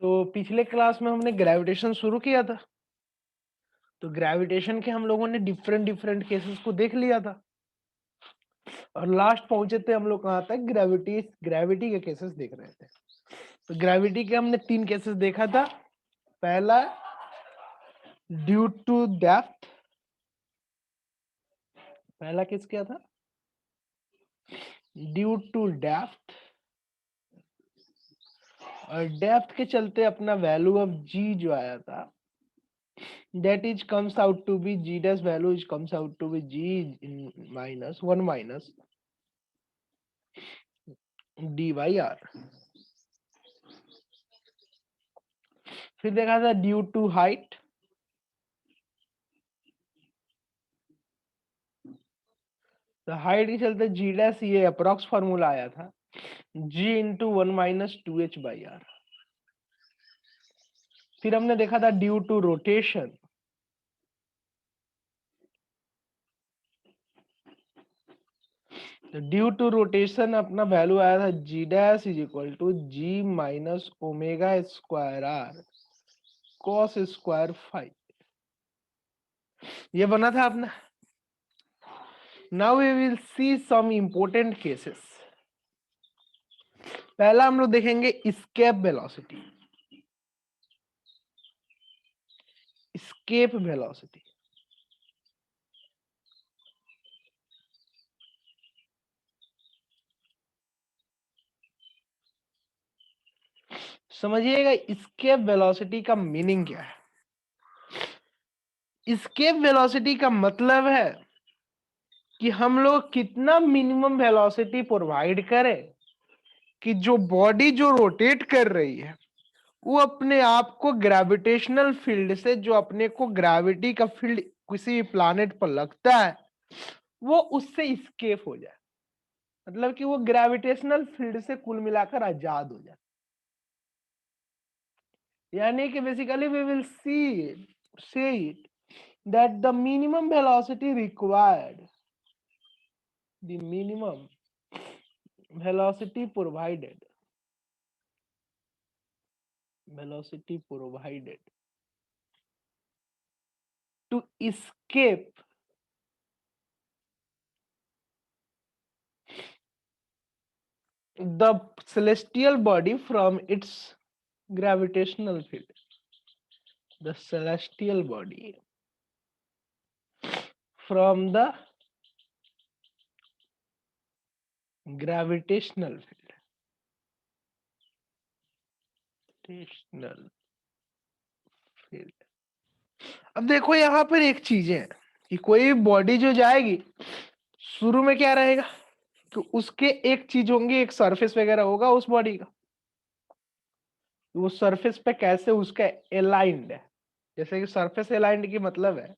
तो पिछले क्लास में हमने ग्रेविटेशन शुरू किया था, तो ग्रेविटेशन के हम लोगों ने डिफरेंट डिफरेंट केसेस को देख लिया था और लास्ट पहुंचे थे हम लोग कहाँ तक, ग्रेविटी के केसेस देख रहे थे। तो ग्रेविटी के हमने 3 केसेस देखा था। पहला ड्यू टू डेप्थ, पहला केस क्या था, ड्यू टू डेप्थ, और डेप्थ के चलते अपना वैल्यू ऑफ जी जो आया था, that is comes out to be g dash value is comes out to be g in minus 1 minus d by r। फिर देखा था ड्यू टू हाइट, तो हाइट के चलते जी डैश, ये अप्रोक्स फार्मूला आया था g into 1 minus 2h by R. फिर हमने देखा था ड्यू टू रोटेशन, तो ड्यू टू रोटेशन अपना वैल्यू आया था G dash is equal to G minus omega square R cos square five, ये बना था अपना। Now we will see some important cases. पहला हम लोग देखेंगे एस्केप वेलोसिटी। एस्केप वेलोसिटी, समझिएगा एस्केप वेलोसिटी का मीनिंग क्या है। एस्केप वेलोसिटी का मतलब है कि हम लोग कितना मिनिमम वेलोसिटी प्रोवाइड करें कि जो बॉडी जो रोटेट कर रही है वो अपने आप को ग्रेविटेशनल फील्ड से, जो अपने को ग्रेविटी का फील्ड किसी प्लैनेट पर लगता है, वो उससे एस्केप हो जाए, मतलब कि वो ग्रेविटेशनल फील्ड से कुल मिलाकर आजाद हो जाए। यानी कि basically we will say it that the minimum velocity required, the minimum velocity provided to escape the celestial body from its gravitational field, the celestial body from the gravitational field, अब देखो यहां पर एक चीज है कि कोई बॉडी जो जाएगी शुरू में क्या रहेगा, तो उसके एक चीज होंगी, एक सरफेस वगैरह होगा उस बॉडी का, वो सरफेस पे कैसे उसका अलाइंड है। जैसे कि सरफेस अलाइंड की मतलब है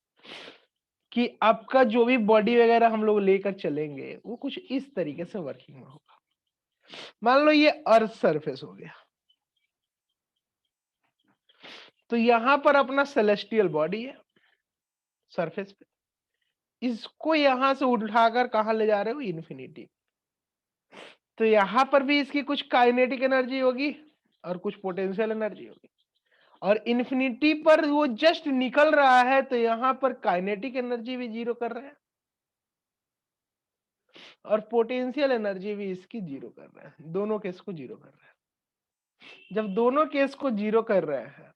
कि आपका जो भी बॉडी वगैरह हम लोग लेकर चलेंगे वो कुछ इस तरीके से वर्किंग में होगा। मान लो ये अर्थ सरफेस हो गया, तो यहां पर अपना सेलेस्टियल बॉडी है सरफेस पे, इसको यहां से उठाकर कहां ले जा रहे हो, इन्फिनिटी। तो यहां पर भी इसकी कुछ काइनेटिक एनर्जी होगी और कुछ पोटेंशियल एनर्जी होगी, और इन्फिनिटी पर वो जस्ट निकल रहा है, तो यहां पर काइनेटिक एनर्जी भी जीरो कर रहे हैं और पोटेंशियल एनर्जी भी इसकी जीरो कर रहे हैं, दोनों केस को जीरो कर रहे हैं। जब दोनों केस को जीरो कर रहे हैं,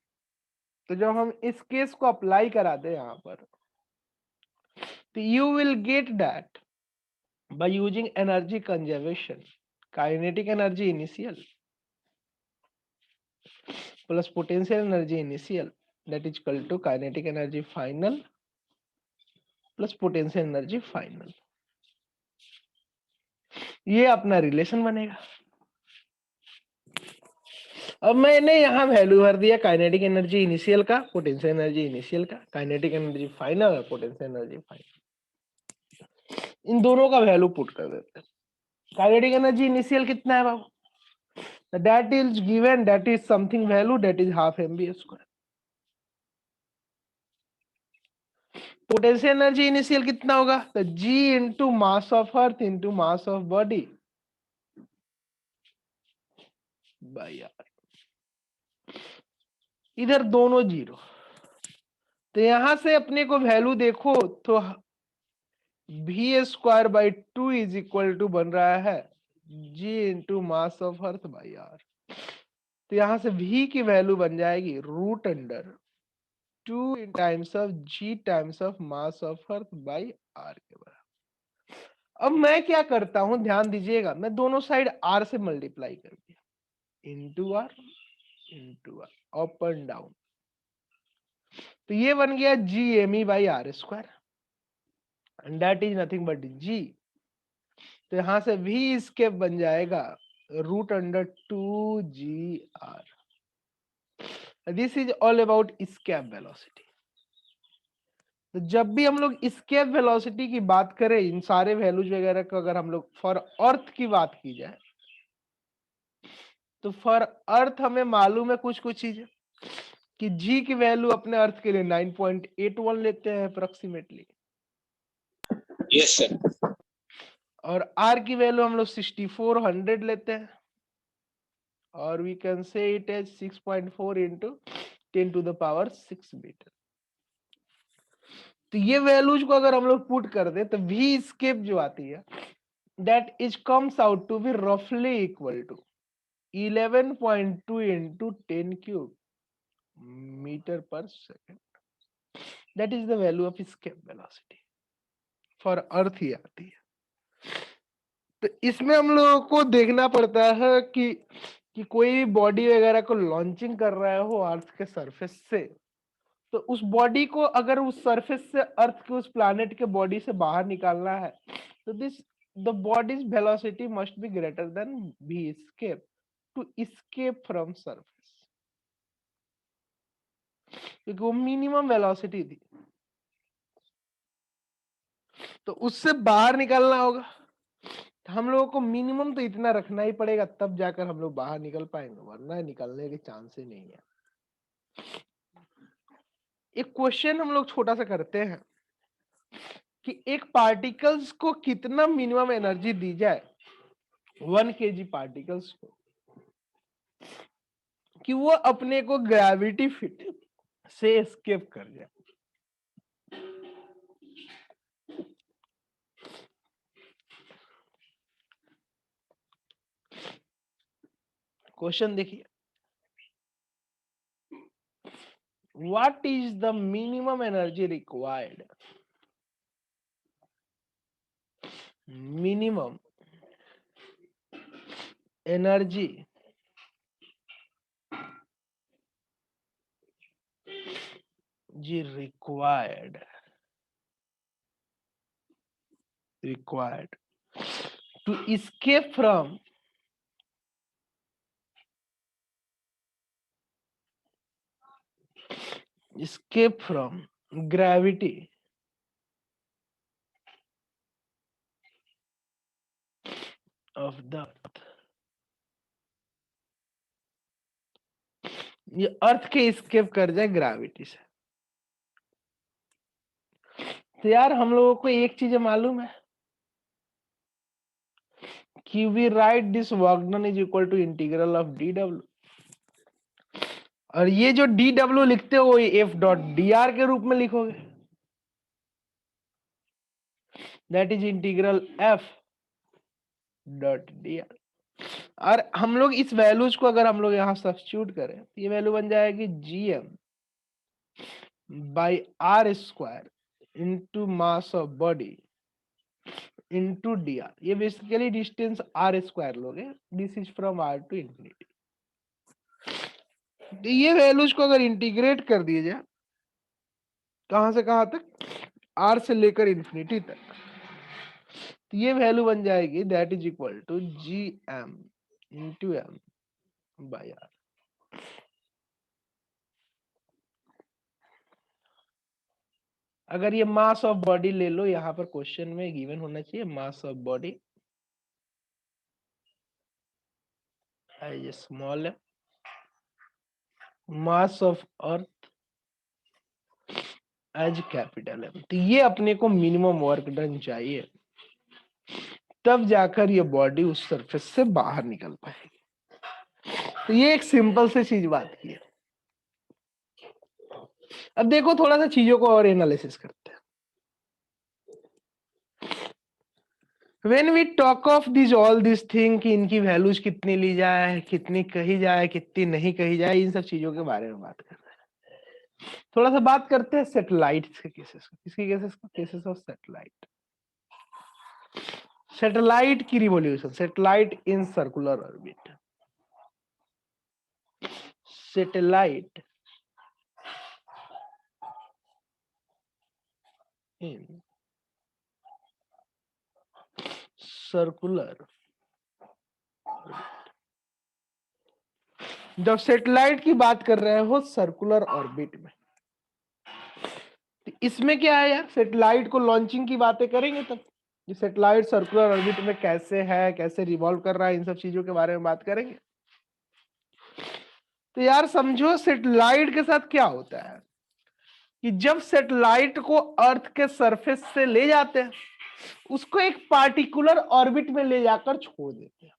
तो जब हम इस केस को अप्लाई कराते हैं यहां पर, तो you will get that by using energy conservation, kinetic energy initial plus potential energy initial, that is equal to kinetic energy final plus potential energy final. ये अपना रिलेशन बनेगा। अब मैंने यहां वैल्यू भर दिया काइनेटिक एनर्जी इनिशियल का, potential energy initial का, काइनेटिक एनर्जी फाइनल और पोटेंशियल एनर्जी फाइनल, इन दोनों का वैल्यू पुट कर देते हैं। काइनेटिक एनर्जी इनिशियल कितना है बाबू, that is given, that is something value, that is half mv square। Potential energy initial कितना होगा, तो g into mass of earth into mass of body by R. इधर दोनों 0। तो यहां से अपने को वैल्यू देखो तो v²/2 इज इक्वल टू बन रहा है g into mass of earth by are. तो यहां से v की वैल्यू बन जाएगी √2 in times of g times of mass of earth by R के बराबर। अब मैं क्या करता हूं, ध्यान दीजिएगा, मैं दोनों साइड r से मल्टीप्लाई कर दिया, into R up and down. तो ये बन गया G_me/r², and that is nothing but g। तो यहां से v स्केप बन जाएगा √2gr। This is all about escape velocity. तो जब भी हम लोग स्केप वेलोसिटी की बात करें, इन सारे वैल्यूज वगैरह को अगर हम लोग फॉर अर्थ की बात की जाए, तो फॉर अर्थ हमें मालूम है कुछ चीजें कि जी की वैल्यू अपने अर्थ के लिए 9.81 लेते हैं अप्रोक्सीमेटली। Yes sir. और आर की वैल्यू हम लोग 6400 लेते हैं, और we can say it as 6.4 into 10⁻6 metre. तो ये वैल्यूज को अगर हम लोग पुट कर दे तो वी स्केप जो आती है that is comes out to be रफली equal to 11.2 into 10³ metre per second. That is the value of escape velocity for earth ही आती है। तो इसमें हम लोगों को देखना पड़ता है कि कोई बॉडी वगैरह को लॉन्चिंग कर रहा हो अर्थ के सरफेस से, तो उस बॉडी को अगर उस सरफेस से अर्थ के उस प्लैनेट के बॉडी से बाहर निकालना है, तो the body's velocity must be greater than v escape to escape from surface, क्योंकि वो मिनिमम वेलोसिटी थी, तो उससे बाहर निकलना होगा। तो हम लोगों को मिनिमम तो इतना रखना ही पड़ेगा, तब जाकर हम लोग बाहर निकल पाएंगे, वरना निकलने के चांस ही नहीं है। एक क्वेश्चन हम लोग छोटा सा करते हैं कि एक पार्टिकल्स को कितना मिनिमम एनर्जी दी जाए 1 kg पार्टिकल्स को, कि वो अपने को ग्रेविटी फील्ड से एस्केप कर जाए। क्वेश्चन देखिए, what is the minimum energy required, minimum energy required to escape from gravity of the earth। ये अर्थ के escape कर जाए ग्रेविटी से। तो यार हम लोगों को एक चीज मालूम है कि we write this work done is equal to integral of dw, और ये जो dw लिखते हो F.dr के रूप में लिखोगे, दैट इज इंटीग्रल F.dr। और हम लोग इस वैल्यूज को अगर हम लोग यहाँ सब्स्टिट्यूट करें तो ये वैल्यू बन जाएगी Gm/r² into mass of body into dr। ये बेसिकली डिस्टेंस r² लोगे, this is from r to infinity. तो ये वैल्यूज को अगर इंटीग्रेट कर दिए जाए कहां से कहां तक, r से लेकर इंफिनिटी तक, तो ये वैल्यू बन जाएगी that is equal to Gm into m/r। अगर ये मास ऑफ बॉडी ले लो, यहां पर क्वेश्चन में गिवन होना चाहिए mass of body as small m, mass of earth as capital M। तो ये अपने को मिनिमम वर्क डन चाहिए, तब जाकर ये बॉडी उस सरफेस से बाहर निकल पाएगी। तो ये एक सिंपल से चीज बात की है। अब देखो थोड़ा सा चीजों को और एनालिसिस करते हैं। When we talk of these all these thing कि इनकी वैल्यूज कितनी ली जाए, कितनी कही जाए, कितनी नहीं कही जाए, इन सब चीजों के बारे में बात कर रहे हैं। थोड़ा सा बात करते हैं सैटेलाइट के केसेस को। किसकी केसेस को? Cases of satellite. सैटेलाइट की revolution, satellite in circular orbit, satellite in circular. जब सैटेलाइट की बात कर रहे हो सर्कुलर ऑर्बिट में, तो इसमें क्या है यार, सैटेलाइट को लॉन्चिंग की बातें करेंगे तब। ये सैटेलाइट सर्कुलर ऑर्बिट में कैसे है, कैसे रिवॉल्व कर रहा है, इन सब चीजों के बारे में बात करेंगे। तो यार समझो सैटेलाइट के साथ क्या होता है कि जब सैटेलाइट को अर्थ के सरफेस से ले जाते हैं, उसको एक पार्टिकुलर ऑर्बिट में ले जाकर छोड़ देते हैं,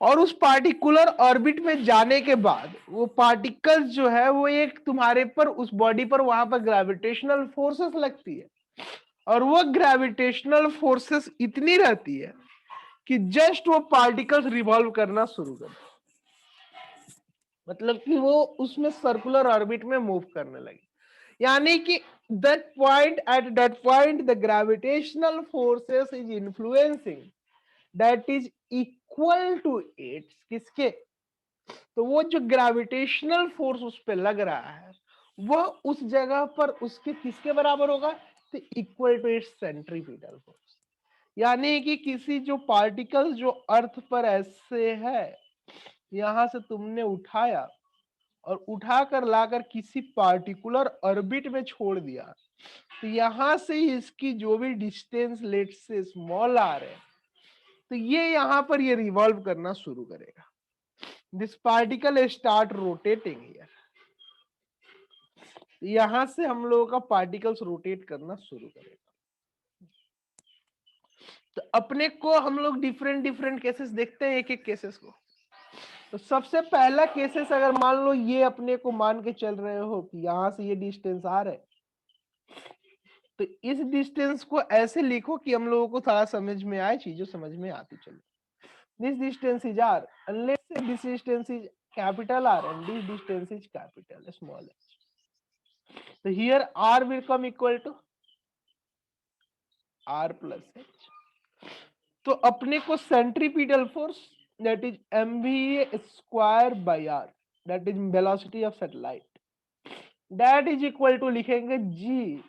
और उस पार्टिकुलर ऑर्बिट में जाने के बाद वो पार्टिकल्स जो है वो एक तुम्हारे पर, उस बॉडी पर वहां पर ग्रेविटेशनल फोर्सेस लगती है, और वो ग्रेविटेशनल फोर्सेस इतनी रहती है कि जस्ट वो पार्टिकल्स रिवॉल्व करना शुरू कर देते, मतलब कि वो उसमें सर्कुलर ऑर्बिट में मूव करने लगे। यानी कि that point, at that point the gravitational forces is influencing that is equal to its किसके? तो वो जो ग्रेविटेशनल फोर्स उस पे लग रहा है वह उस जगह पर उसके किसके बराबर होगा? तो equal to its centripetal force. यानी कि किसी जो पार्टिकल जो अर्थ पर ऐसे है, यहां से तुमने उठाया और उठाकर लाकर किसी पार्टिकुलर ऑर्बिट में छोड़ दिया, तो यहां से इसकी जो भी डिस्टेंस लेट से स्मॉल आर है, तो ये यहां पर ये रिवॉल्व करना शुरू करेगा। This particle start rotating here, यहां से हम लोगों का पार्टिकल्स रोटेट करना शुरू करेगा। तो अपने को हम लोग डिफरेंट डिफरेंट केसेस देखते हैं, एक एक केसेस को। तो सबसे पहला केसेस अगर मान लो ये अपने को मान के चल रहे हो कि यहां से ये डिस्टेंस आर है, तो इस डिस्टेंस को ऐसे लिखो कि हम लोगों को थोड़ा समझ में आए, चीजें समझ में आती चले। This distance is R, unless this distance is capital R and this distance is capital small H, तो here R will come equal to R plus H. तो अपने को centripetal force that is mva square by R, that is velocity of satellite, that is equal to लिखेंगे g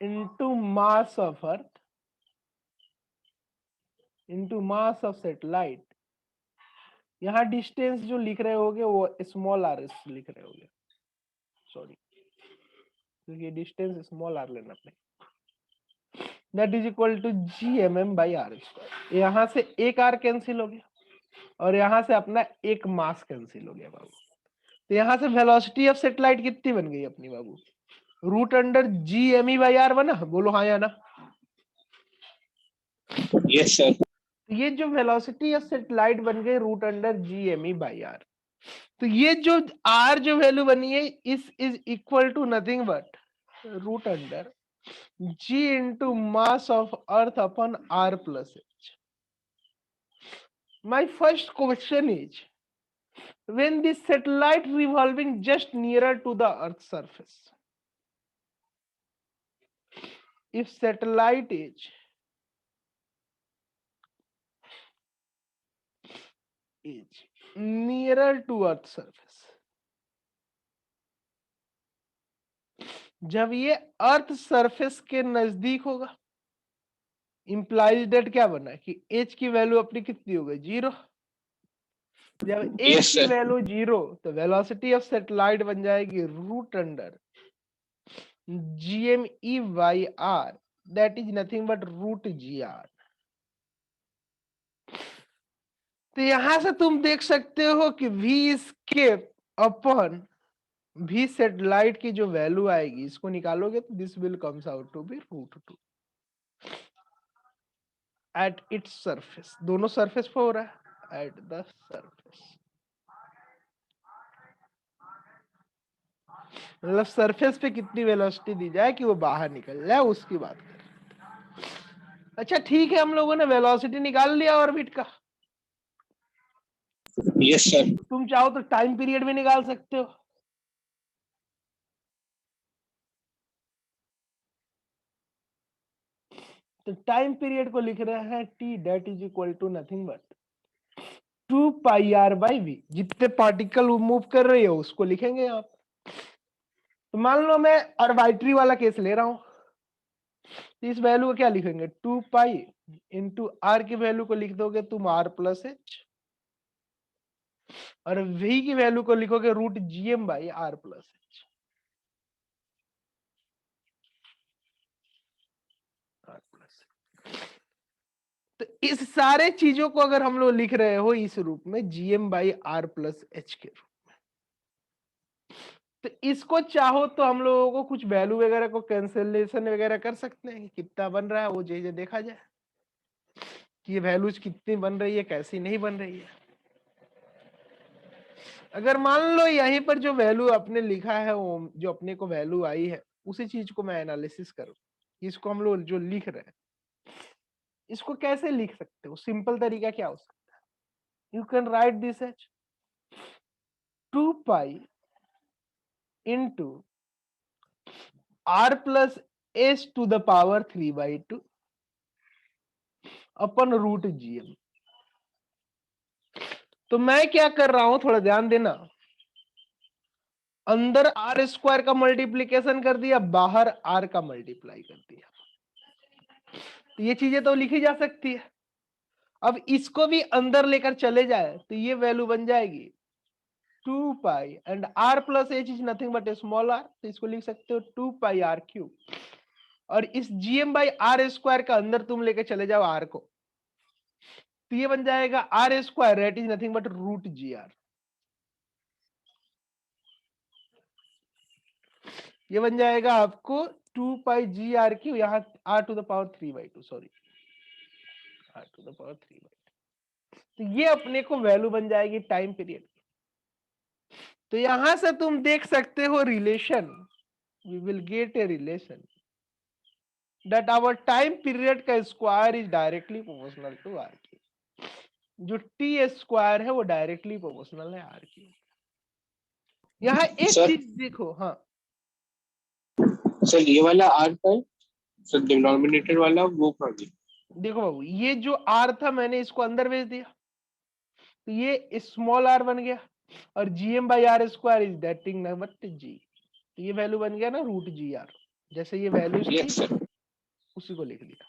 into mass of earth into mass of satellite। यहां distance जो लिख रहे होगे वो स्मॉल आर लिख रहे होगे, सॉरी, क्योंकि डिस्टेंस स्मॉल आर लेना पड़ेगा। That is equal to gmm by r square. यहां से एक आर कैंसिल हो गया और यहां से अपना एक मास कैंसिल हो गया बाबू। तो यहां से वेलोसिटी ऑफ सैटेलाइट कितनी बन गई अपनी बाबू? Root under gme by R बना, बोलो हाँ या ना? Yes, sir. तो ये जो वेलोसिटी ऑफ सैटेलाइट बन गई root under gme by are. तो ये जो आर जो वैल्यू बनी है is equal to nothing but root under g into mass of earth upon r plus h. My first question is, when the satellite revolving just nearer to the earth's surface, if satellite is nearer to earth's surface, जब ये earth surface के नजदीक होगा, implies that क्या बना कि H की value अपनी कितनी हो गई? 0। जब एच Yes, की sir. वैल्यू 0 तो वेलोसिटी ऑफ सैटेलाइट बन जाएगी root under gme by r, that is nothing but root ji are. तो यहां से तुम देख सकते हो कि v escape upon v satellite की जो वैल्यू आएगी, इसको निकालोगे तो this will comes out to be root 2 at its surface. दोनों सरफेस पे हो रहा है, एट द सरफेस। मतलब सरफेस पे कितनी वेलोसिटी दी जाए कि वो बाहर निकल जाए, उसकी बात कर। अच्छा ठीक है, हम लोगों ने वेलोसिटी निकाल लिया ऑर्बिट का। Yes sir. तुम चाहो तो टाइम पीरियड भी निकाल सकते हो। तो टाइम पीरियड को लिख रहे हैं t, that is equal to nothing but 2πr/v। जितने पार्टिकल मूव कर रही है उसको लिखेंगे आप। तो मान लो मैं आर्बिट्री वाला केस ले रहा हूं, तो इस वैल्यू को क्या लिखेंगे, 2π इंटू आर की वैल्यू को लिख दोगे तुम r+h, और v की वैल्यू को लिखोगे √gm/r+h। तो इस सारे चीजों को अगर हम लोग लिख रहे हो इस रूप में gm/r+h के रूप में, तो इसको चाहो तो हम लोगों को कुछ वैल्यू वगैरह को कैंसिलेशन वगैरह कर सकते हैं, कितना बन रहा है वो चीजें देखा जाए कि ये वैल्यूज कितनी बन रही है, कैसी नहीं बन रही है। अगर मान लो यहीं पर जो वैल्यू आपने लिखा है, वो जो अपने को वैल्यू आई है, उसी चीज को मैं एनालिसिस करूं, इसको हम लोग जो लिख रहे हैं इसको कैसे लिख सकते हो, सिंपल तरीका क्या हो सकता है, you can write this as 2π into r+s⁻³ अपन √gm। तो मैं क्या कर रहा हूं, थोड़ा ध्यान देना, अंदर r² का मल्टीप्लीकेशन कर दिया, बाहर r का मल्टीप्लाई कर दिया। तो ये चीजें तो लिखी जा सकती है। अब इसको भी अंदर लेकर चले जाए तो ये वैल्यू बन जाएगी 2π and r+h is nothing but small r, तो इसको लिख सकते हो 2πr³। और इस gm/r² का अंदर तुम लेके चले जाओ r को, तो ये बन जाएगा r², that is nothing but √gr। ये बन जाएगा आपको 2πgr³, यहाँ r⁻³ सॉरी r⁻³। तो ये अपने को वैल्यू बन जाएगी टाइम पीरियड। तो यहां से तुम देख सकते हो relation, we will get a relation that our time period का square is directly proportional to R की। जो टी स्क्वायर है वो डायरेक्टली प्रोपोर्शनल है आर की। यहाँ एक सर चीज देखो, हाँ सर ये वाला आर का है सर, डिनोमिनेटर वाला वो कर दी। देखो बाबू, ये जो आर था मैंने इसको अंदर भेज दिया, तो ये स्मॉल आर बन गया, और gm/r² is that thing but G. तो ये वैल्यू बन गया ना √gr, जैसे ये वैल्यूज थी यस सर। उसी को लिख लिया।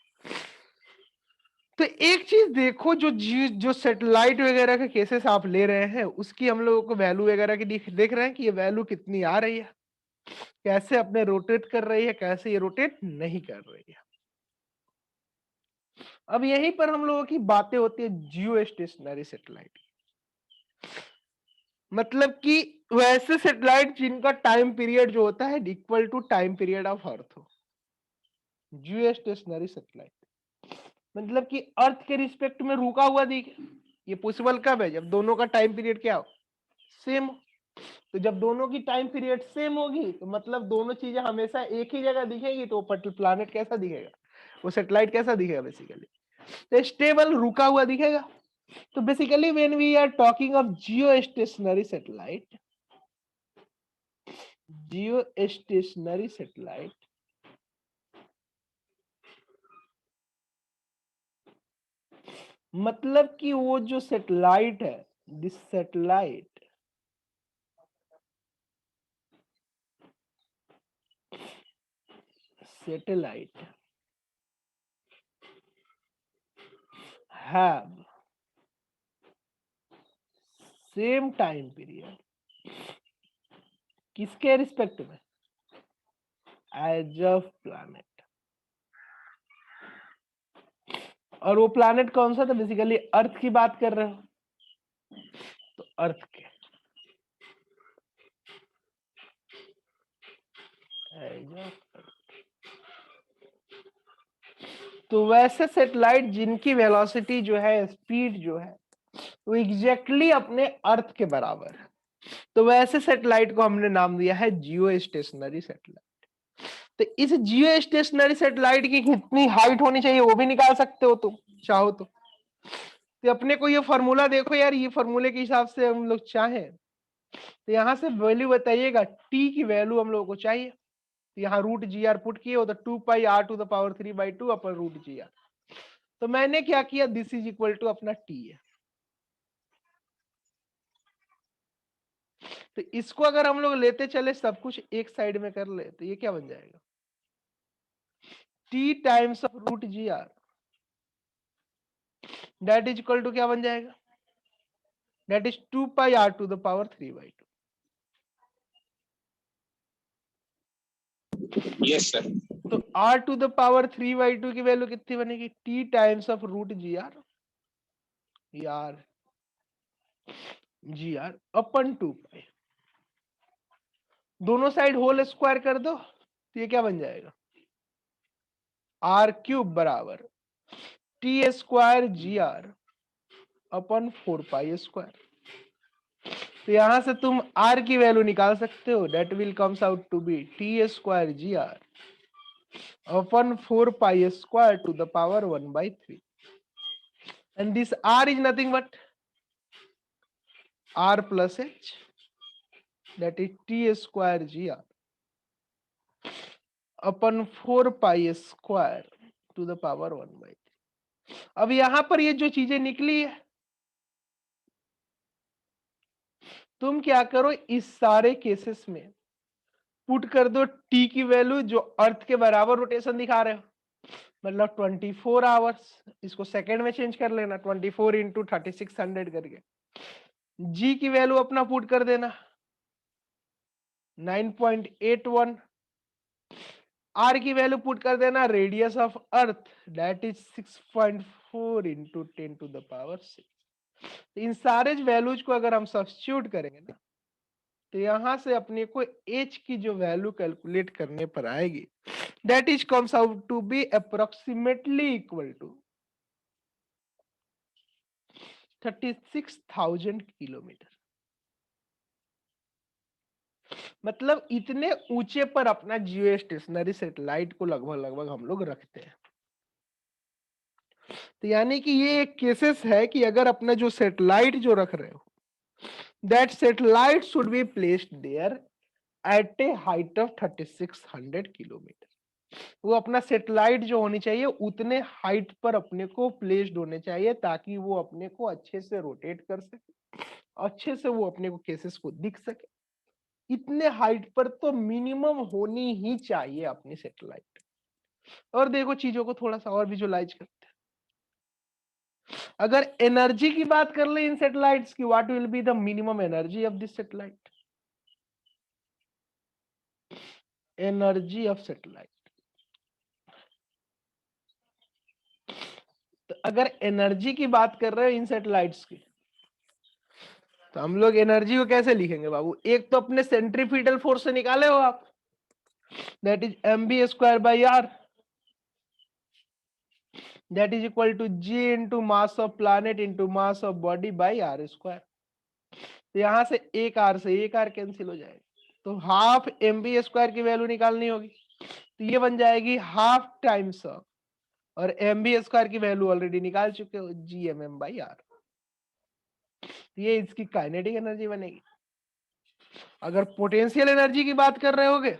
तो एक चीज देखो, जो सैटेलाइट वगैरह के केसेस आप ले रहे हैं उसकी हम लोगों को वैल्यू वगैरह की देख रहे हैं कि ये वैल्यू कितनी आ रही है, कैसे अपने रोटेट कर रही है, कैसे ये रोटेट नहीं कर रही है। अब यहीं पर हम लोगों की बातें होती है जियो स्टेशनरी सैटेलाइट, मतलब कि वैसे सैटेलाइट जिनका टाइम पीरियड जो होता है equal to time period of earth हो। जियो स्टेशनरी सैटेलाइट मतलब कि अर्थ के रिस्पेक्ट में रुका हुआ दिखे। ये पॉसिबल कब है, जब दोनों का टाइम पीरियड क्या हो, सेम हो। तो जब दोनों की टाइम पीरियड सेम होगी तो मतलब दोनों चीजें हमेशा एक ही जगह दिखेगी, तो प्लानेट कैसा दिखेगा, वो सैटेलाइट कैसा दिखेगा, बेसिकली तो स्टेबल रुका हुआ दिखेगा। तो basically when we are talking of geostationary satellite, मतलब कि वो जो सैटेलाइट है, this satellite have same time period, किसके रिस्पेक्ट में, एज अ प्लैनेट। और वो प्लैनेट कौन सा था, बेसिकली अर्थ की बात कर रहे हो, तो अर्थ के तो वैसे सैटेलाइट जिनकी वेलोसिटी जो है, स्पीड जो है, वो एग्जैक्टली अपने अर्थ के बराबर है। तो वैसे सैटेलाइट को हमने नाम दिया है जियो स्टेशनरी सैटेलाइट। तो इस जियो स्टेशनरी सैटेलाइट की कितनी हाइट होनी चाहिए वो भी निकाल सकते हो तुम चाहो तो अपने को ये फॉर्मूला देखो यार, ये फॉर्मूले के हिसाब से हम लोग चाहें तो यहाँ से वैल्यू बताइएगा, टी की वैल्यू हम लोगों को चाहिए। तो यहाँ रूट जी आर पुट किए हो तो 2 pi R to the power 3/2 अपन रूट जी आर। तो मैंने क्या किया, दिस इज इक्वल टू अपना टी है। तो इसको अगर हम लोग लेते चले सब कुछ एक साइड में कर ले तो ये क्या बन जाएगा, T times of root ji R that is equal to क्या बन जाएगा, that is 2 pi R to the power 3/2। Yes sir. तो r टू द पावर 3/2 की वैल्यू कितनी बनेगी, t times of root ji are अपन 2 पाई, दोनों side whole square कर दो तो ये क्या बन जाएगा, r³ बराबर t square g are upon 4 pi square. तो यहां से तुम r की वैल्यू निकाल सकते हो, that will comes out to be t square g are upon 4 pi square to the power 1/3, and this r is nothing but r plus h, that is t square gr upon 4 pi square to the power 1/3। अब यहां पर ये जो चीजें निकली है, तुम क्या करो, इस सारे केसेस में पुट कर दो t की वैल्यू जो अर्थ के बराबर रोटेशन दिखा रहे हो, मतलब 24 आवर्स, इसको सेकेंड में चेंज कर लेना 24 इंटू 3600 करके। g की वैल्यू अपना पुट कर देना 9.81, r की वैल्यू पुट कर देना radius of earth that is 6.4 into 10 to the power 6। इन सारे वैल्यूज को अगर हम सब्स्टिट्यूट करेंगे ना तो यहां से अपने को h की जो वैल्यू कैलकुलेट करने पर आएगी, that is comes out to be approximately equal to 36,000 kilometre. मतलब इतने ऊंचे पर अपना जियो स्टेशनरी सैटेलाइट को लगभग हम लोग रखते हैं। तो यानी कि ये एक केसेस है कि अगर अपना जो सैटेलाइट जो रख रहे हो, that satellite should be placed there at a height of 3600 kilometre. वो अपना सैटेलाइट जो होनी चाहिए उतने हाइट पर अपने को प्लेस्ड होने चाहिए ताकि वो अपने को अच्छे से रोटेट कर सके, अच्छे से वो अपने को केसेस को दिख सके। इतने हाइट पर तो मिनिमम होनी ही चाहिए अपनी सैटेलाइट। और देखो चीजों को थोड़ा सा और विजुअलाइज करते हैं। अगर एनर्जी की बात कर ले इन सैटेलाइट्स की, what will be the minimum energy of this satellite, energy of satellite. तो अगर एनर्जी की बात कर रहे हो इन सैटेलाइट्स की, तो हम लोग एनर्जी को कैसे लिखेंगे बाबू, एक तो अपने सेंट्रीफ्यूगल फोर्स से निकाले हो आप, that is mv²/r, that is equal to g into mass of planet into mass of body by r²। तो यहां से एक r से एक r कैंसिल हो जाएगा, तो हाफ mv² की वैल्यू निकालनी होगी, तो ये बन जाएगी हाफ टाइम्स ऑफ, और mv² की वैल्यू ऑलरेडी निकाल चुके हो gmm/r। ये इसकी काइनेटिक एनर्जी बनेगी। अगर पोटेंशियल एनर्जी की बात कर रहे होगे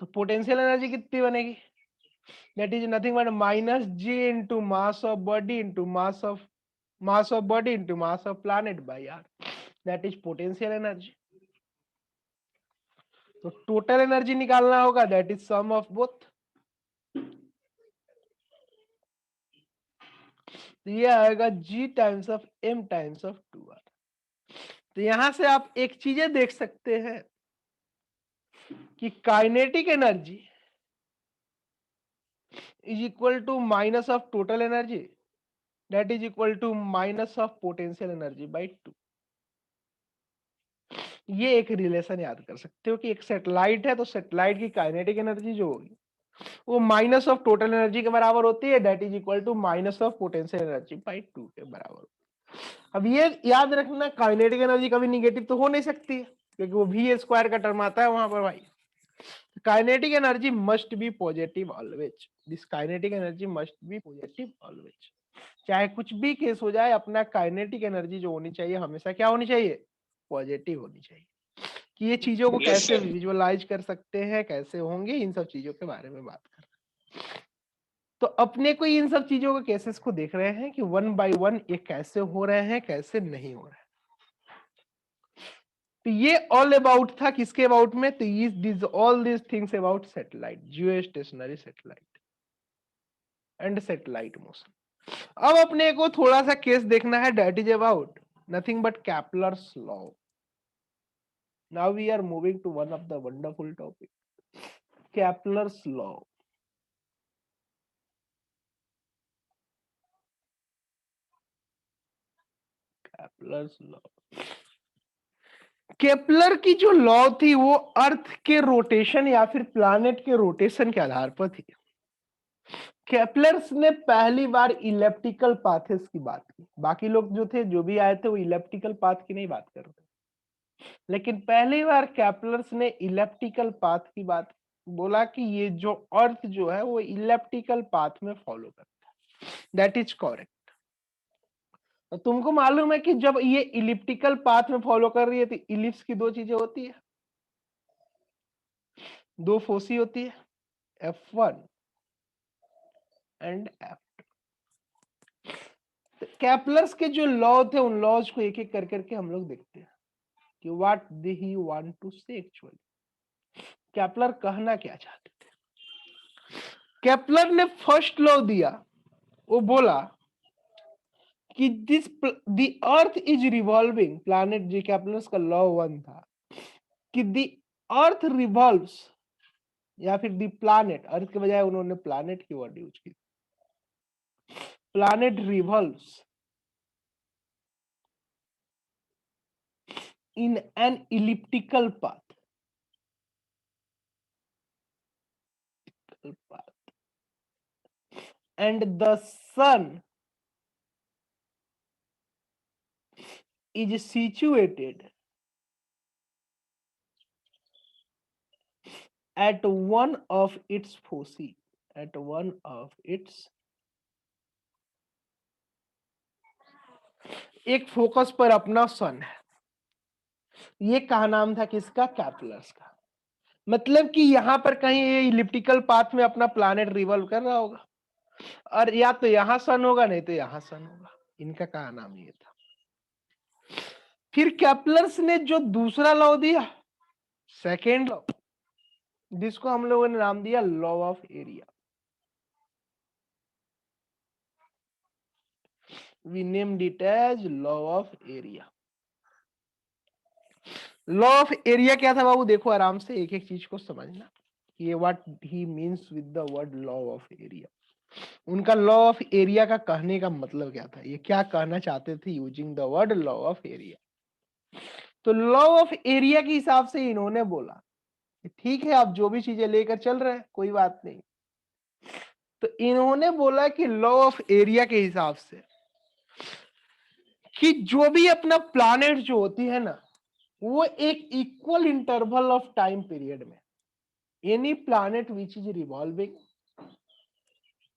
तो पोटेंशियल एनर्जी कितनी बनेगी, that is nothing but minus g into mass of body into mass of body into mass of planet by r, that is potential energy। तो टोटल एनर्जी निकालना होगा, that is sum of both। तो ये आएगा g times of m times of 2r। तो यहां से आप एक चीजें देख सकते हैं कि kinetic energy is equal to minus of total energy, that is equal to minus of potential energy by 2। ये एक रिलेशन याद कर सकते हो कि एक सैटेलाइट है तो सैटेलाइट की काइनेटिक एनर्जी जो होगी वो माइनस ऑफ टोटल एनर्जी के बराबर होती है, that is equal to minus of potential energy by 2 के बराबर। अब ये याद रखना, काइनेटिक एनर्जी कभी निगेटिव तो हो नहीं सकती है, क्योंकि वो v स्क्वायर का टर्म आता है वहां पर भाई। Kinetic energy must be positive always, this kinetic energy must be positive always. चाहे कुछ भी केस हो जाए, अपना काइनेटिक एनर्जी जो होनी चाहिए हमेशा क्या होनी चाहिए, पॉजिटिव होनी चाहिए। कि ये चीजों को Yes, कैसे sir. विजुअलाइज कर सकते हैं, कैसे होंगे, इन सब चीजों के बारे में बात कर रहे हैं। तो अपने को इन सब चीजों के केसेस को देख रहे हैं कि वन बाय वन ये कैसे हो रहे हैं, कैसे नहीं हो रहे हैं। तो ये ऑल अबाउट था किसके अबाउट में, तो this all this things about satellite, geostationary satellite and satellite motion. अब अपने को थोड़ा सा केस देखना है, that is about nothing but Kepler's law. Now we are moving to one of the wonderful topic, Kepler's law. Kepler's law, Kepler की जो law थी वो अर्थ के रोटेशन या फिर प्लैनेट के रोटेशन के आधार पर थी। केपलर्स ने पहली बार इलेप्टिकल पाथेस की बात की, बाकी लोग जो थे जो भी आए थे वो इलेप्टिकल पाथ की नहीं बात कर रहे, लेकिन पहली बार केपलर्स ने इलेप्टिकल पाथ की बात, बोला कि ये जो अर्थ जो है वो इलेप्टिकल पाथ में फॉलो करता है, दैट इज करेक्ट। तो तुमको मालूम है कि जब ये इलिप्टिकल पाथ में फॉलो कर रही है तो इलिप्स की दो चीजें होती है, दो फोसी होती है, F1 एंड F2। तो कैपलर्स के जो लॉ थे उन लॉज को एक एक कर करके हम लोग देखते हैं कि what they he want to say actually, Kepler कहना क्या चाहते थे। केपलर ने फर्स्ट लॉ दिया, वो बोला कि this the earth is revolving planet, जी केपलर्स का लॉ वन था कि द अर्थ रिवॉल्व्स, या फिर द प्लैनेट, अर्थ के बजाय उन्होंने प्लैनेट की वर्ड यूज की, planet revolves in an elliptical path, and the sun is situated at one of its foci, at one of its, एक फोकस पर अपना सन है। ये कहा नाम था किसका, कैपलर्स का। मतलब कि यहां पर कहीं ये इलिप्टिकल पाथ में अपना प्लैनेट रिवॉल्व कर रहा होगा, और या तो यहां सन होगा नहीं तो यहां सन होगा, इनका कहा नाम ये था। फिर कैपलर्स ने जो दूसरा लॉ दिया, सेकेंड लॉ, जिसको हम लोगों ने नाम दिया law of area, we named it as law of area। Law of area क्या था बाबू, देखो आराम से एक एक चीज को समझना, ये what he means with the word law of area. उनका लॉ ऑफ एरिया का कहने का मतलब क्या था, ये क्या कहना चाहते थे using the word law of area. तो लॉ ऑफ एरिया के हिसाब से इन्होंने बोला कि ठीक है आप जो भी चीजें लेकर चल रहे हैं कोई बात नहीं, तो इन्होंने बोला कि लॉ ऑफ एरिया के हिसाब से कि जो भी अपना प्लैनेट जो होती है ना, वो एक equal interval of time period में, any planet which is revolving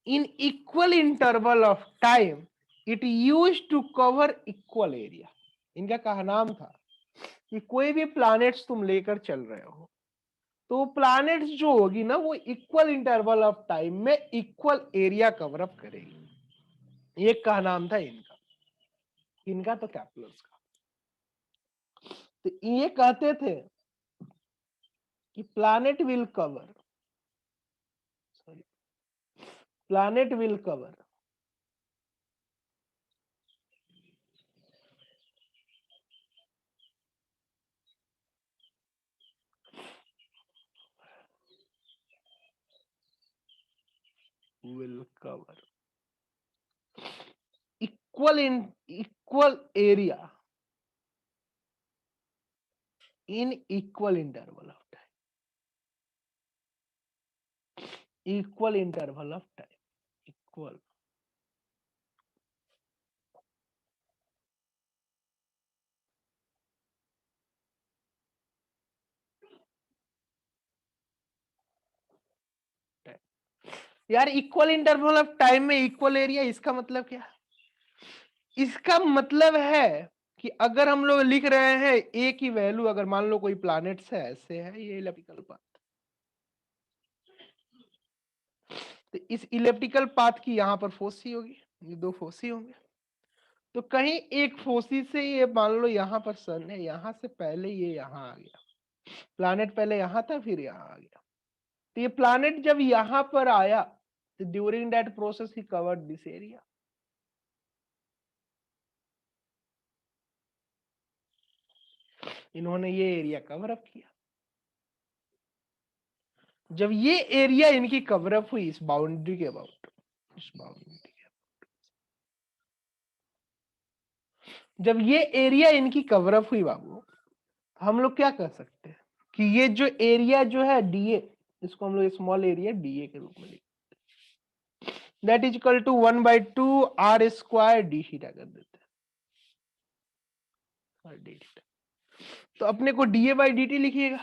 in equal interval of time, it use to cover equal area. इनका कहा नाम था कि कोई भी प्लैनेट्स तुम लेकर चल रहे हो तो प्लैनेट्स जो होगी ना वो इक्वल इंटरवल ऑफ टाइम में इक्वल एरिया कवर अप करेगी। ये कहा नाम था इनका, इनका तो कैपलर्स का। तो ये कहते थे कि planet will cover, sorry, planet will cover will cover equal area in equal interval of time, equal interval of time, equal यार इक्वल इंटरवल ऑफ टाइम में इक्वल एरिया, इसका मतलब क्या? इसका मतलब है कि अगर हम लोग लिख रहे हैं ए की वैल्यू, अगर मान लो कोई प्लैनेट्स है, ऐसे है ये इलेप्टिकल पाथ, तो इस इलेप्टिकल पाथ की यहां पर फोसी होगी, ये दो फोसी होंगे, तो कहीं एक फोसी से ये मान लो यहां पर सन है, यहां से पहले ये यहां आ गया, प्लैनेट पहले यहां था फिर यहां आ गया, तो ये प्लैनेट जब यहां पर आया तो during that process he covered this area. इन्होंने ये एरिया कवर अप किया। जब ये एरिया इनकी कवर अप हुई इस बाउंड्री के अबाउट, इस बाउंड्री के, जब ये एरिया इनकी कवर अप हुई बाबू, हम लोग क्या कर सकते हैं कि ये जो एरिया जो है डीए, इसको हम लोग स्मॉल एरिया डीए के रूप में लिखते हैं, that is equal to 1/2 are square d theta कर देते हैं, डी थीटा। तो अपने को डीए बाई डी टी लिखिएगा,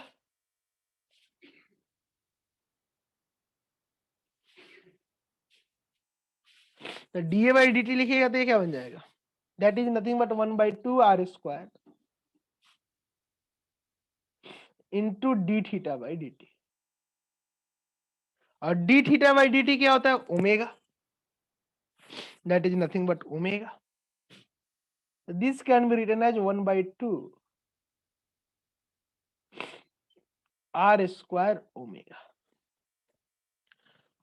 तो डीए बाई डी टी लिखिएगा तो ये क्या बन जाएगा, that is nothing but 1/2 are square into D theta by D T. और D theta by D T क्या होता है, omega, that is nothing but omega. This can be written as 1/2 are square omega,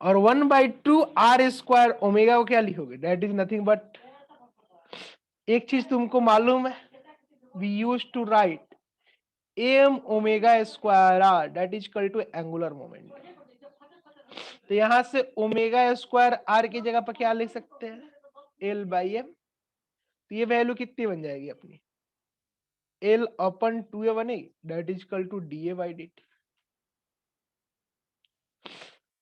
और 1/2 are square omega को क्या लिखोगे, that is nothing but, एक चीज तुमको मालूम है, we use to write m omega square r, that is equal to angular moment. तो यहां से ओमेगा स्क्वायर आर की जगह पर क्या लिख सकते हैं, एल बाई एम। तो ये वैल्यू कितनी बन जाएगी अपनी, एल अपन 2a बनेगी, that is equal to D A by D T.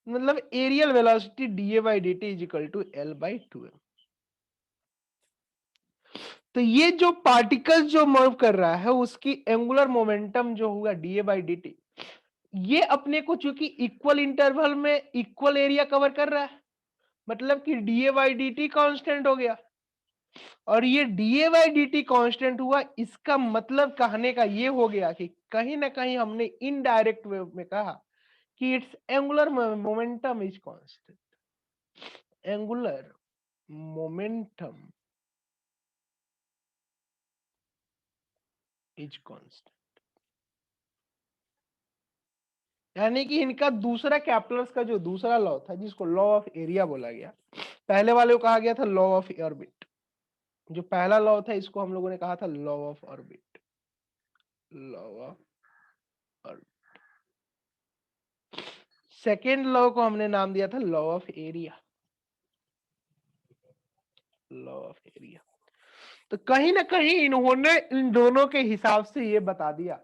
मतलब areal velocity D A by D T is equal to L by 2m। तो ये जो पार्टिकल जो मूव कर रहा है उसकी एंगुलर मोमेंटम जो होगा D A by D T, ये अपने को चूंकि इक्वल इंटरवल में इक्वल एरिया कवर कर रहा है, मतलब कि D A by D T constant हो गया, और ये D A by D T constant हुआ, इसका मतलब कहने का ये हो गया कि कहीं ना कहीं हमने इनडायरेक्ट वे में कहा कि it's angular momentum is constant, angular momentum is constant. यानी कि इनका दूसरा कैप्लर्स का जो दूसरा लॉ था, जिसको लॉ ऑफ एरिया बोला गया, पहले वाले को कहा गया था लॉ ऑफ ऑर्बिट, जो पहला लॉ था इसको हम लोगों ने कहा था law of orbit, law of orbit. Second law को हमने नाम दिया था law of area, law of area. तो कहीं ना कहीं इन्होंने इन दोनों के हिसाब से ये बता दिया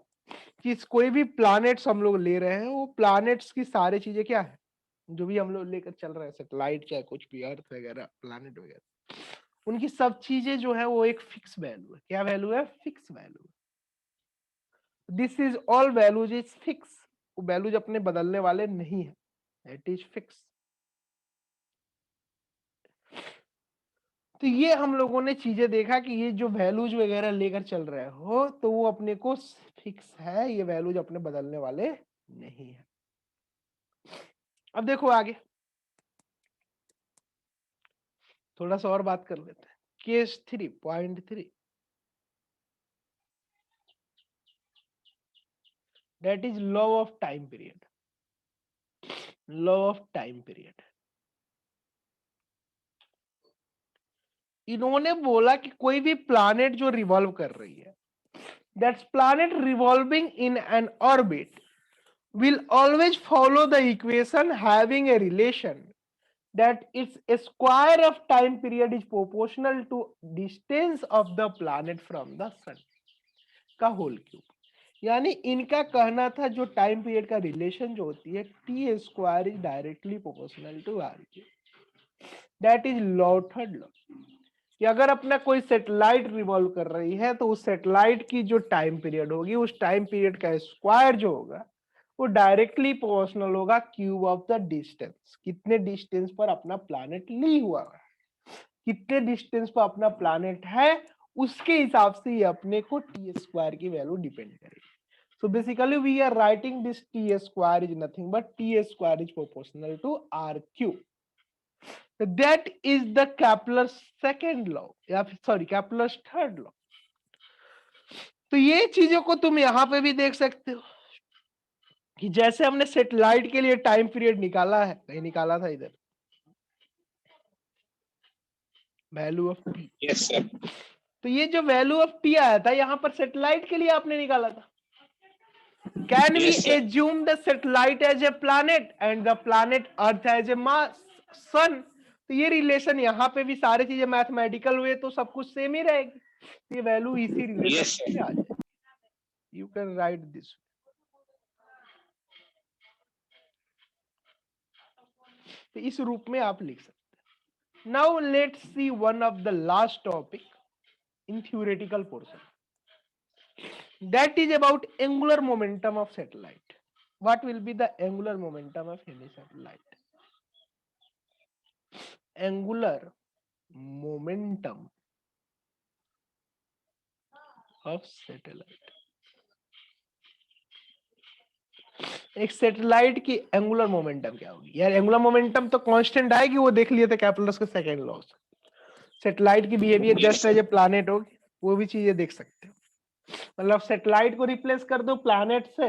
कि कोई भी प्लैनेट्स हम लोग ले रहे हैं, वो प्लैनेट्स की सारी चीजें क्या है, जो भी हम लोग लेकर चल रहे हैं, सैटेलाइट चाहे कुछ भी, अर्थ वगैरह, प्लैनेट वगैरह, उनकी सब चीजें जो है वो एक फिक्स वैल्यू है। क्या वैल्यू है, fix value. This is all values is fix, वो वैल्यूज अपने बदलने वाले नहीं है, इट इज फिक्स। तो ये हम लोगों ने चीजें देखा कि ये जो वैल्यूज वगैरह लेकर चल रहे हो तो वो अपने को फिक्स है, ये वैल्यूज अपने बदलने वाले नहीं है। अब देखो आगे थोड़ा सा और बात कर लेते हैं। Case 3.3, that is law of time period, law of time period. इन्होंने बोला कि कोई भी प्लैनेट जो रिवॉल्व कर रही है, that's planet revolving in an orbit will always follow the equation having a relation that its square of time period is proportional to distance of the planet from the sun का whole cube. यानी इनका कहना था जो time period का relation जो होती है, t square is directly proportional to r cube, that is law, third law, कि अगर अपना कोई सैटेलाइट रिवॉल्व कर रही है तो उस सैटेलाइट की जो टाइम पीरियड होगी, उस टाइम पीरियड का स्क्वायर जो होगा वो डायरेक्टली प्रोपोर्शनल होगा क्यूब ऑफ द डिस्टेंस, कितने डिस्टेंस पर अपना प्लैनेट ली हुआ है, कितने डिस्टेंस पर अपना प्लैनेट है, उसके हिसाब से ये अपने को टी स्क्वायर की वैल्यू डिपेंड करेगी. So basically we are writing this t square is nothing but t square is proportional to r cube. So that is the Kepler's second law या फिर सॉरी Kepler's third law. तो ये चीजों को तुम यहां पे भी देख सकते हो कि जैसे हमने सेटेलाइट के लिए टाइम पीरियड निकाला है, नहीं निकाला था इधर, value of T. Yes sir. तो ये जो वैल्यू ऑफ टी आया था यहाँ पर सेटेलाइट के लिए आपने निकाला था. Can we Yes, sir. assume the satellite as a planet and the planet Earth as a mass sun? तो ये रिलेशन यहाँ पे भी सारी चीजें मैथमेटिकल हुए तो सब कुछ सेम ही रहेगी. ये वैल्यू इसी रिलेशन Yes, sir. से आ जाएगी. You can write this. तो इस रूप में आप लिख सकते हैं. Now let's see one of the last topic in theoretical portion. That is about angular momentum of satellite. What will be the angular momentum of any satellite? Angular momentum of satellite. एक satellite की angular momentum क्या होगी यार? Angular momentum तो constant आएगी, वो देख लिए थे कैप्लर्स के सेकंड लॉ से. सैटेलाइट की behaviour just as a planet होगी, वो भी चीजें देख सकते हो. मतलब सैटेलाइट को रिप्लेस कर दो प्लैनेट से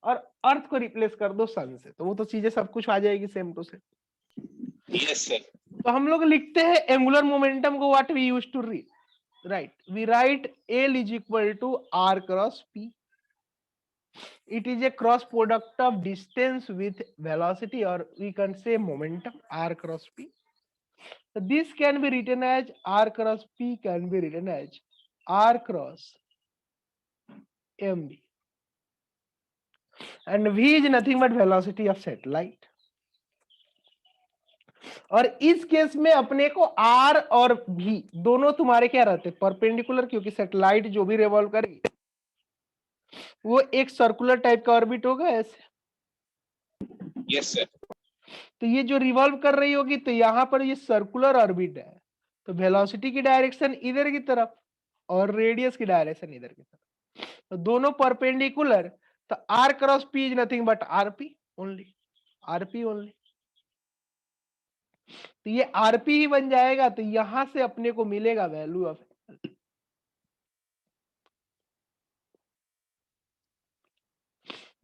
और अर्थ को रिप्लेस कर दो सन से, तो वो तो चीजें सब कुछ आ जाएगी same to same. Yes, sir. तो हम लोग लिखते हैं एंगुलर मोमेंटम को what we used to read, right? We write L is equal to R cross P. It is a cross product of distance with velocity, or we can say momentum, R cross P. So this can be written as R cross P can be written as R cross mv, and v is nothing but velocity of satellite. और इस case में अपने को r और v दोनों तुम्हारे क्या रहते हैं? परपेंडिकुलर, क्योंकि सैटेलाइट जो भी रिवॉल्व करेगी वो एक सर्कुलर टाइप का ऑर्बिट होगा ऐसे. Yes, sir. तो ये जो रिवॉल्व कर रही होगी तो यहाँ पर ये सर्कुलर ऑर्बिट है, तो वेलोसिटी की डायरेक्शन इधर की तरफ और रेडियस की डायरेक्शन इधर की तरफ, तो दोनों परपेंडिकुलर. तो r cross p is nothing but rp only, rp only. तो ये rp ही बन जाएगा. तो यहां से अपने को मिलेगा value of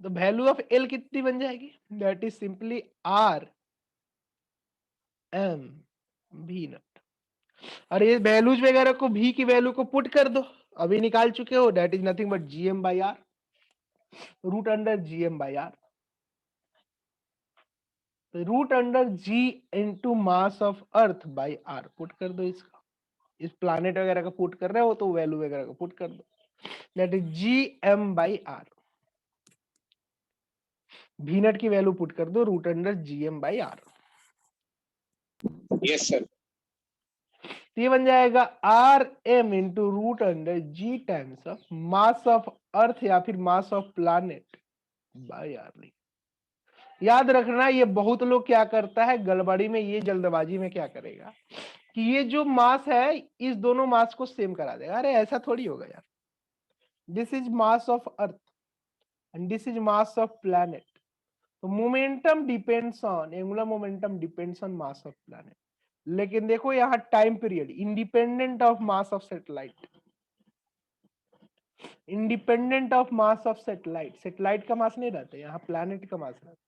the value of L कितनी बन जाएगी? That is simply R M V not. और ये वैल्यूज वगैरह को v की वैल्यू को पुट कर दो, अभी निकाल चुके हो. That is nothing but gm by r, root under gm by r. Root under g into mass of earth by r put कर दो. इसका इस प्लानिट वगैरह का पुट कर रहे हो तो वैल्यू वगैरह का पुट कर दो. That is gm by r. v naught की वैल्यू पुट कर दो root under gm by r. Yes, sir. तो ये बन जाएगा r m into root under g times of mass of earth या फिर mass of planet by r. याद रखना, ये बहुत लोग क्या करता है गड़बड़ी में, ये जल्दबाजी में क्या करेगा कि ये जो मास है इस दोनों मास को सेम करा देगा. अरे ऐसा थोड़ी होगा यार. This is mass of earth and this is mass of planet. तो momentum depends on, angular momentum depends on mass of planet. लेकिन देखो यहाँ time period independent of mass of satellite, independent of mass of satellite. Satellite का mass नहीं रहता, यहाँ planet का mass रहता,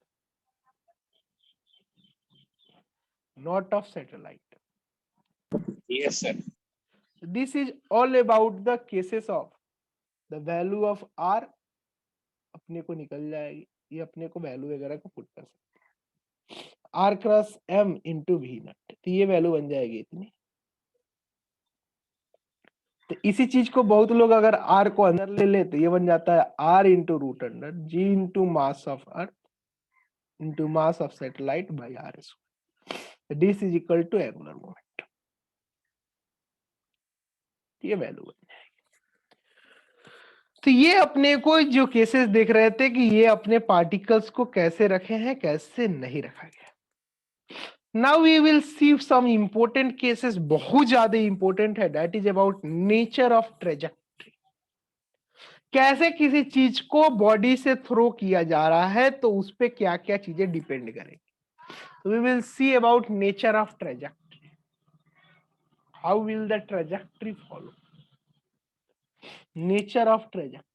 not of satellite. Yes, sir. This is all about the cases of the value of R. अपने को निकल जाएगी, ये अपने को वैल्यू वगैरह को पुट कर सकते हैं. R cross M into V naught, तो ये वैल्यू बन जाएगी इतनी. तो इसी चीज को बहुत लोग अगर r को अंदर ले ले तो ये बन जाता है r into root under g into mass of earth into mass of satellite by r square. This is equal to angular momentum. ये वैल्यू बन जाएगी. तो ये अपने को जो केसेस देख रहे थे कि ये अपने पार्टिकल्स को कैसे रखे हैं, कैसे नहीं रखा गया। Now we will see some important cases, बहुत ज्यादा इंपॉर्टेंट है, that is about nature of trajectory. कैसे किसी चीज को बॉडी से थ्रो किया जा रहा है तो उस पर क्या क्या चीजें डिपेंड करेंगी। We will see about nature of trajectory, how will the trajectory follow, nature of trajectory.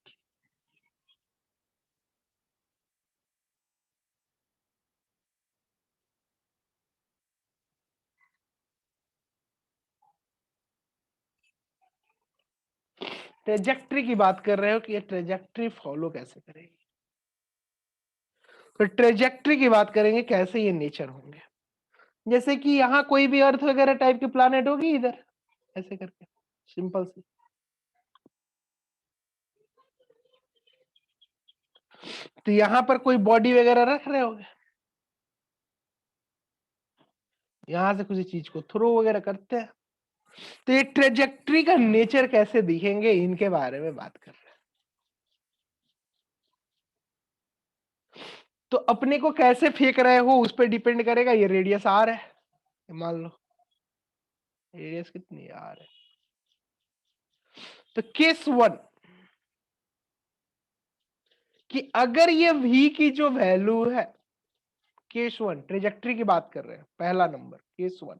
Trajectory की बात कर रहे हो कि ये ट्रेजेक्टरी फॉलो कैसे करेगी, तो ट्रेजेक्टरी की बात करेंगे कैसे ये नेचर होंगे। जैसे कि यहाँ कोई भी अर्थ वगैरह टाइप की प्लानेट होगी इधर, ऐसे करके सिंपल सी, तो यहाँ पर कोई बॉडी वगैरह रख रहे होगे, यहां से किसी चीज को थ्रो वगैरह करते हैं, तो ये ट्रेजेक्टरी का नेचर कैसे दिखेंगे इनके बारे में बात कर रहे हैं। तो अपने को कैसे फेंक रहे हो उस पर डिपेंड करेगा। ये रेडियस आर है, मान लो रेडियस कितनी आर है, तो केस वन कि अगर ये v की जो वैल्यू है, केस वन ट्रेजेक्टरी की बात कर रहे हैं, पहला नंबर केस वन,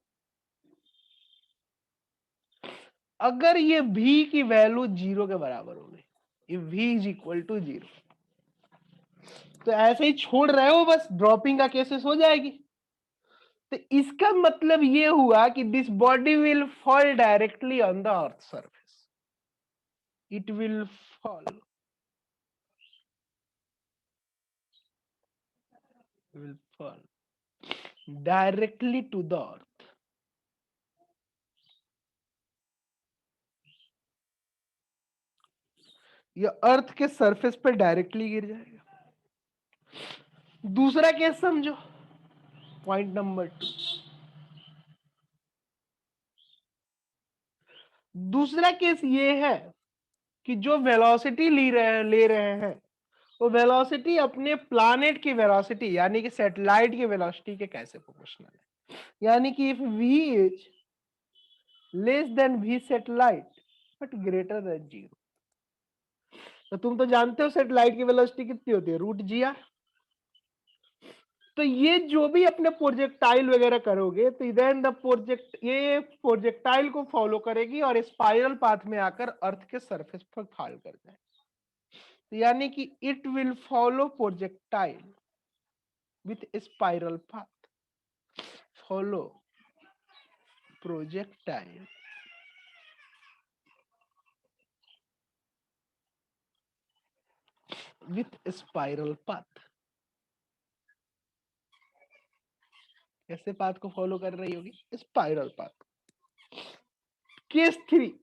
अगर ये v की वैल्यू 0 के बराबर हो गई, ये v इज इक्वल टू 0, तो ऐसे ही छोड़ रहे हो बस, ड्रॉपिंग का केसेस हो जाएगी। तो इसका मतलब ये हुआ कि this body will fall directly on the earth surface, it will fall, will fall directly to the earth। ये अर्थ के सरफेस पे डायरेक्टली गिर जाएगा। दूसरा केस समझो, पॉइंट नंबर 2, दूसरा केस ये है कि जो वेलोसिटी ले रहे हैं वो वेलोसिटी अपने प्लैनेट की वेलोसिटी यानी कि सैटेलाइट की वेलोसिटी के कैसे प्रोपोर्शनल है। यानी कि if v is less than v satellite but greater than 0, तो तुम तो जानते हो सैटेलाइट की वेलोसिटी कितनी होती है, रूट जी आर। तो ये जो भी अपने प्रोजेक्टाइल वगैरह करोगे तो देन द प्रोजेक्ट, ये प्रोजेक्टाइल को फॉलो करेगी और स्पाइरल पाथ में आकर अर्थ के सरफेस पर फॉल कर जाए, तो यानी कि it will follow projectile with spiral path, follow projectile with spiral path. कैसे पाथ को फॉलो कर रही होगी, spiral path. Case three,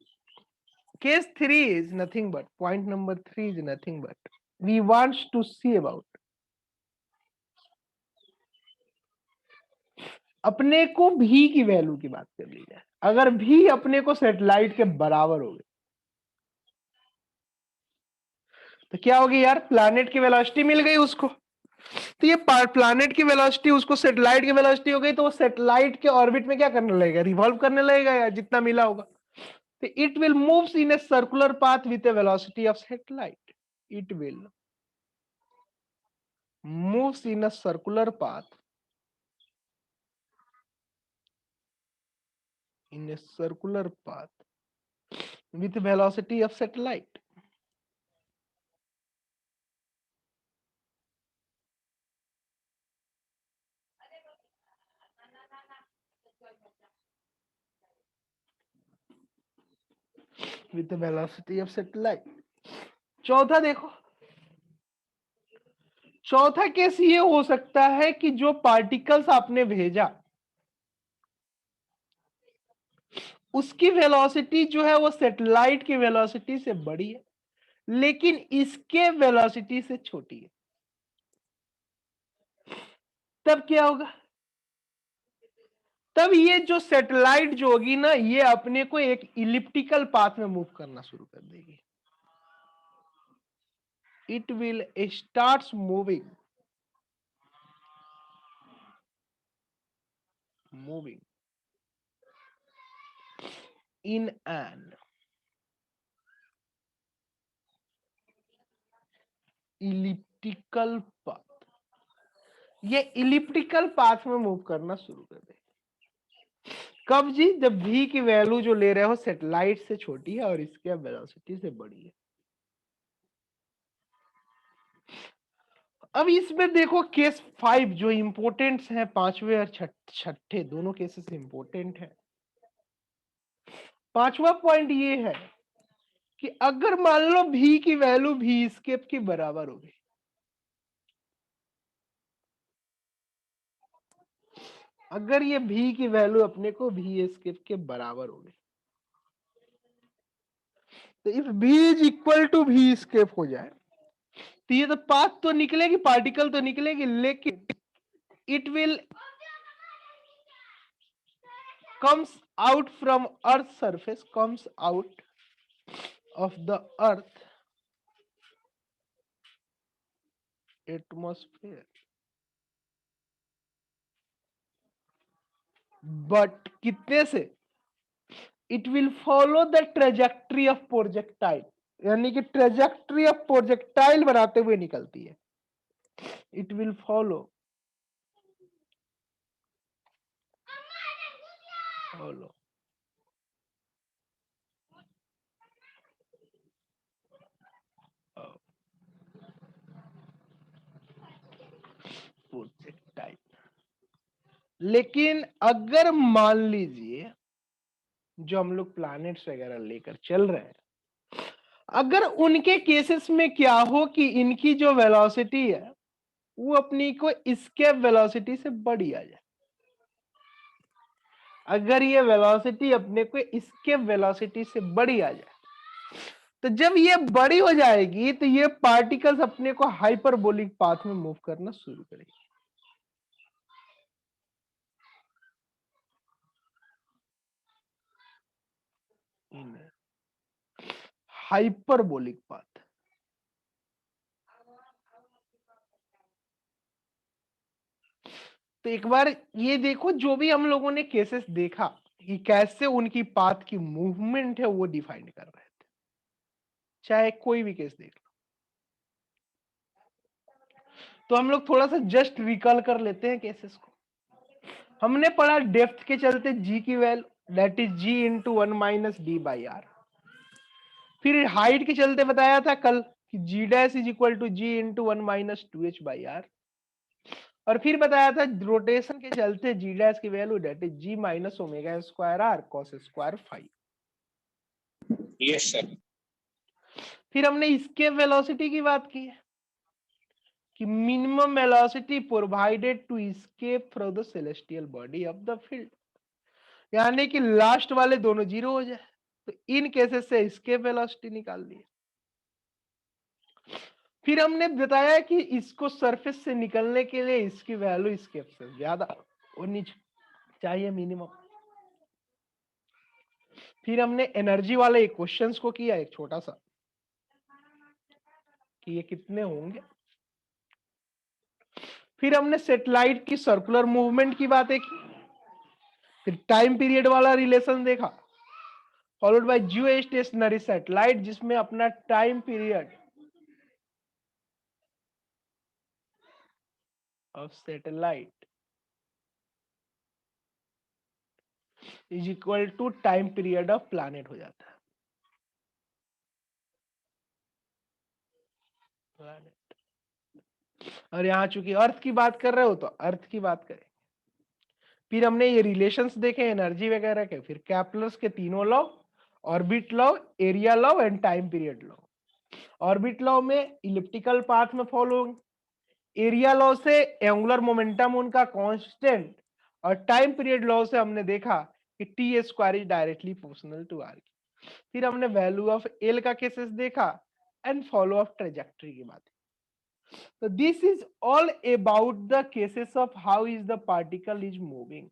case 3 is nothing but, point number 3 is nothing but, we want to see about, अपने को भी की value की बात कर ली जाए, अगर भी अपने को सैटेलाइट के बराबर हो गई तो क्या होगी यार, प्लैनेट की वेलोसिटी मिल गई उसको, तो ये प्लैनेट की वेलोसिटी उसको सैटेलाइट की वेलोसिटी हो गई, तो वो सैटेलाइट के ऑर्बिट में क्या करने लगेगा, रिवॉल्व करने लगेगा यार, जितना मिला होगा। तो it will moves in a circular path with A velocity of satellite, it will moves in a circular path in a circular path with velocity of satellite। with the velocity of satellite। चौथा देखो, चौथा case ये हो सकता है कि जो particles आपने भेजा उसकी वेलोसिटी जो है वो सैटेलाइट की वेलोसिटी से बड़ी है लेकिन इसके वेलोसिटी से छोटी है, तब क्या होगा, तब ये जो सैटेलाइट जो होगी ना ये अपने को एक इलिप्टिकल पाथ में मूव करना शुरू कर देगी। it will starts moving in an elliptical path. ये इलिप्टिकल पाथ में मूव करना शुरू कर दे। कब जी? जब v की वैल्यू जो ले रहे हो सैटेलाइट से छोटी है और इसके वेलोसिटी से बड़ी है। अब इसमें देखो केस 5 जो इंपोर्टेंट है, पांचवे और छठे दोनों केसेस इंपोर्टेंट है। पांचवा पॉइंट ये है कि अगर मान लो v की वैल्यू v स्केप के बराबर हो गई, अगर ये v की वैल्यू अपने को v स्केप के बराबर हो गई, तो if v is equal to v escape हो जाए तो ये तो पाथ तो निकलेगी, पार्टिकल तो निकलेगी, लेकिन it will comes out from earth surface, comes out of the earth atmosphere, but कितने से? It will follow the trajectory of projectile, यानी कि ट्रेजेक्ट्री ऑफ प्रोजेक्टाइल बनाते हुए निकलती है। It will follow projectile. लेकिन अगर मान लीजिए जो हम लोग प्लैनेट्स वगैरह लेकर चल रहे हैं, अगर उनके केसेस में क्या हो कि इनकी जो वेलोसिटी है वो अपनी को एस्केप वेलोसिटी से बड़ी आ जाए, अगर ये वेलोसिटी अपने को एस्केप वेलोसिटी से बड़ी आ जाए, तो जब ये बड़ी हो जाएगी तो ये पार्टिकल्स अपने को हाइपरबोलिक पाथ में मूव करना शुरू करेगी। Hyperbolic path. तो एक बार ये देखो, जो भी हम लोगों ने केसेस देखा कि कैसे उनकी पाथ की मूवमेंट है वो डिफाइन कर रहे थे, चाहे कोई भी केस देख लो। तो हम लोग थोड़ा सा जस्ट रिकॉल कर लेते हैं केसेस को। हमने पढ़ा डेप्थ के चलते जी की value that is G into 1 minus D by R. फिर हाइट के चलते बताया था कल कि G dash is equal to G into 1 minus 2h by R. और फिर बताया था रोटेशन के चलते जी डैश की value that is G minus omega square R cos square phi. Yes sir. फिर हमने इसके वेलोसिटी की बात की है कि minimum velocity provided to escape from the celestial body of the field, यानी कि लास्ट वाले दोनों जीरो हो जाए। तो इन केसेस से एस्केप वेलोसिटी निकाल दी। फिर हमने बताया कि इसको सरफेस से निकलने के लिए इसकी वैल्यू एस्केप से ज्यादा होनी चाहिए मिनिमम। फिर हमने एनर्जी वाले क्वेश्चंस को किया एक छोटा सा कि ये कितने होंगे। फिर हमने सैटेलाइट की सर्कुलर मूवमेंट की बातें की। फिर टाइम पीरियड वाला रिलेशन देखा, फॉलोड बाय जियोस्टेशनरी सैटेलाइट जिसमें अपना time period of satellite is equal to time period of planet हो जाता है। और यहां चूंकि अर्थ की बात कर रहे हो तो अर्थ की बात करें। फिर हमने ये रिलेशंस देखे एनर्जी वगैरह के। फिर कैप्लर्स के तीनों law, orbit law, area law and time period law. Orbit law में इलिप्टिकल पाथ में फॉलो, एरिया लॉ से एंगुलर मोमेंटम उनका कांस्टेंट, और टाइम पीरियड लॉ से हमने देखा कि t square is directly proportional to r. फिर हमने वैल्यू ऑफ एल का केसेस देखा एंड फॉलो ऑफ ट्रेजेक्टरी की बात। So this is all about the cases of how is the particle is moving.